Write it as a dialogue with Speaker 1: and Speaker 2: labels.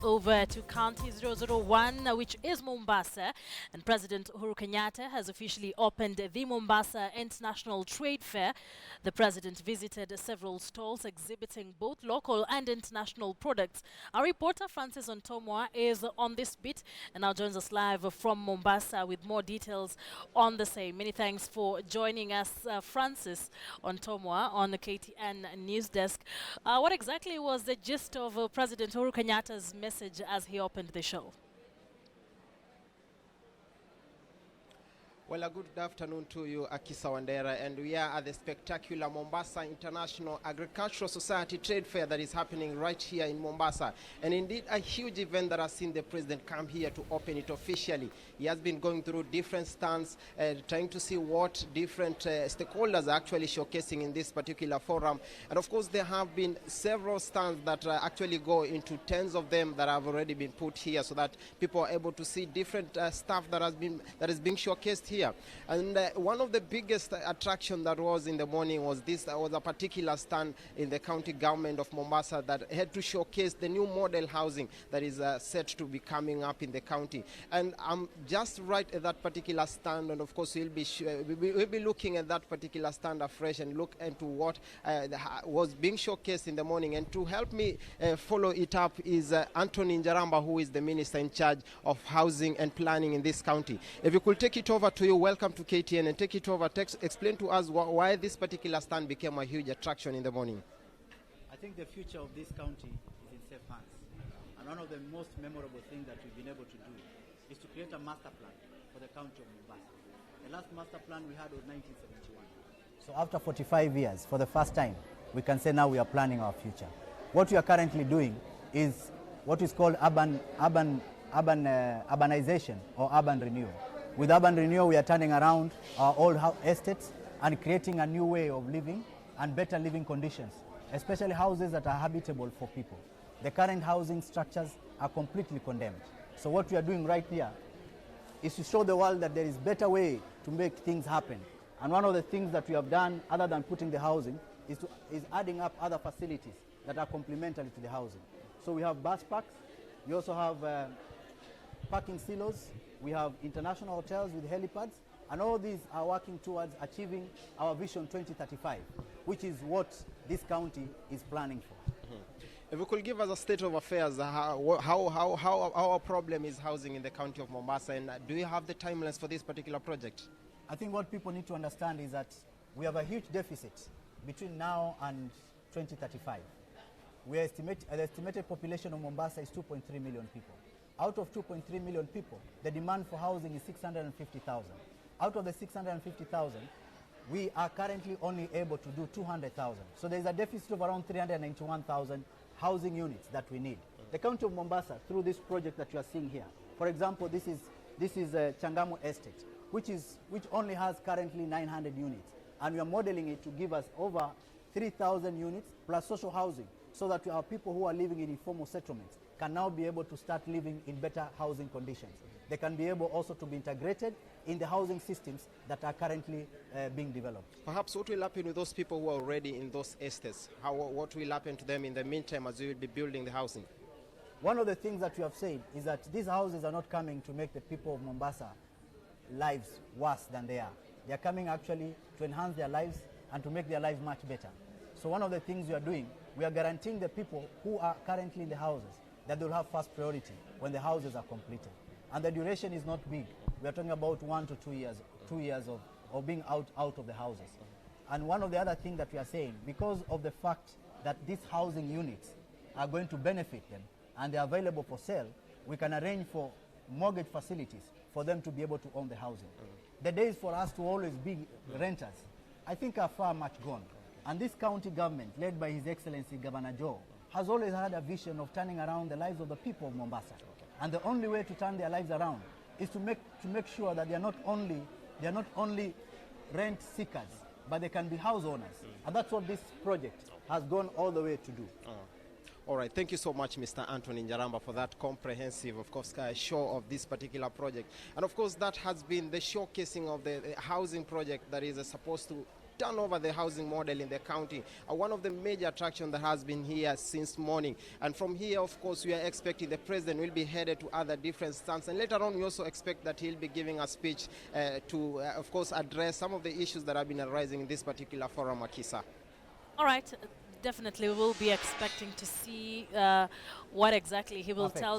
Speaker 1: Over to County 001, which is Mombasa, and President Uhuru Kenyatta has officially opened the Mombasa International Trade Fair. The president visited several stalls exhibiting both local and international products. Our reporter Francis Ontomwa is on this bit and now joins us live from Mombasa with more details on the same. Many thanks for joining us, Francis Ontomwa, on the KTN Newsdesk. What exactly was the gist of President Uhuru Kenyatta's message as he opened the show?
Speaker 2: Well, a good afternoon to you, Akisa Wandera, and we are at the spectacular Mombasa International Agricultural Society Trade Fair that is happening right here in Mombasa. And indeed, a huge event that has seen the president come here to open it officially. He has been going through different stands, trying to see what different stakeholders are actually showcasing in this particular forum. And of course, there have been several stands that actually go into tens of them that have already been put here so that people are able to see different stuff that is being showcased here. And one of the biggest attraction that was in the morning was a particular stand in the county government of Mombasa that had to showcase the new model housing that is set to be coming up in the county. And I'm just right at that particular stand, and of course we'll be looking at that particular stand afresh and look into what was being showcased in the morning. And to help me follow it up is Anthony Njaramba, who is the minister in charge of housing and planning in this county. If you could take it over to you, welcome to KTN, and take it over, explain to us why this particular stand became a huge attraction in the morning.
Speaker 3: I think the future of this county is in safe hands. And one of the most memorable things that we've been able to do is to create a master plan for the county of Mombasa. The last master plan we had was 1971. So after 45 years, for the first time, we can say now we are planning our future. What we are currently doing is what is called urbanization or urban renewal. With urban renewal, we are turning around our old estates and creating a new way of living and better living conditions, especially houses that are habitable for people. The current housing structures are completely condemned. So what we are doing right here is to show the world that there is better way to make things happen. And one of the things that we have done, other than putting the housing, is adding up other facilities that are complementary to the housing. So we have bus parks, we also have parking silos, we have international hotels with helipads, and all these are working towards achieving our Vision 2035, which is what this county is planning for.
Speaker 2: If you could give us a state of affairs, how our problem is housing in the county of Mombasa, and do you have the timelines for this particular project?
Speaker 3: I think what people need to understand is that we have a huge deficit between now and 2035. The estimated population of Mombasa is 2.3 million people. Out of 2.3 million people, the demand for housing is 650,000. Out of the 650,000, we are currently only able to do 200,000. So there is a deficit of around 391,000 housing units that we need. The county of Mombasa, through this project that you are seeing here, for example, this is Changamu Estate, which only has currently 900 units, and we are modeling it to give us over 3,000 units plus social housing, so that our people who are living in informal settlements can now be able to start living in better housing conditions. They can be able also to be integrated in the housing systems that are currently being developed.
Speaker 2: Perhaps what will happen with those people who are already in those estates? What will happen to them in the meantime as we will be building the housing?
Speaker 3: One of the things that we have said is that these houses are not coming to make the people of Mombasa lives worse than they are. They are coming actually to enhance their lives and to make their lives much better. So one of the things we are doing, we are guaranteeing the people who are currently in the houses that they will have first priority when the houses are completed. And the duration is not big. We are talking about 1 to 2 years of being out of the houses. And one of the other things that we are saying, because of the fact that these housing units are going to benefit them and they are available for sale, we can arrange for mortgage facilities for them to be able to own the housing. The days for us to always be renters, I think, are far much gone. And this county government, led by His Excellency Governor Joho, has always had a vision of turning around the lives of the people of Mombasa. And the only way to turn their lives around is to make sure that they are not only rent seekers, but they can be house owners. And that's what this project has gone all the way to do.
Speaker 2: All right, thank you so much, Mr. Anthony Njaramba, for that comprehensive, of course, show of this particular project. And of course, that has been the showcasing of the housing project that is supposed to turn over the housing model in the county. One of the major attractions that has been here since morning. And from here, of course, we are expecting the president will be headed to other different stands. And later on, we also expect that he'll be giving a speech to, of course, address some of the issues that have been arising in this particular forum, Akisa.
Speaker 1: All right. Definitely, we'll be expecting to see what exactly he will
Speaker 3: Perfect.
Speaker 1: tell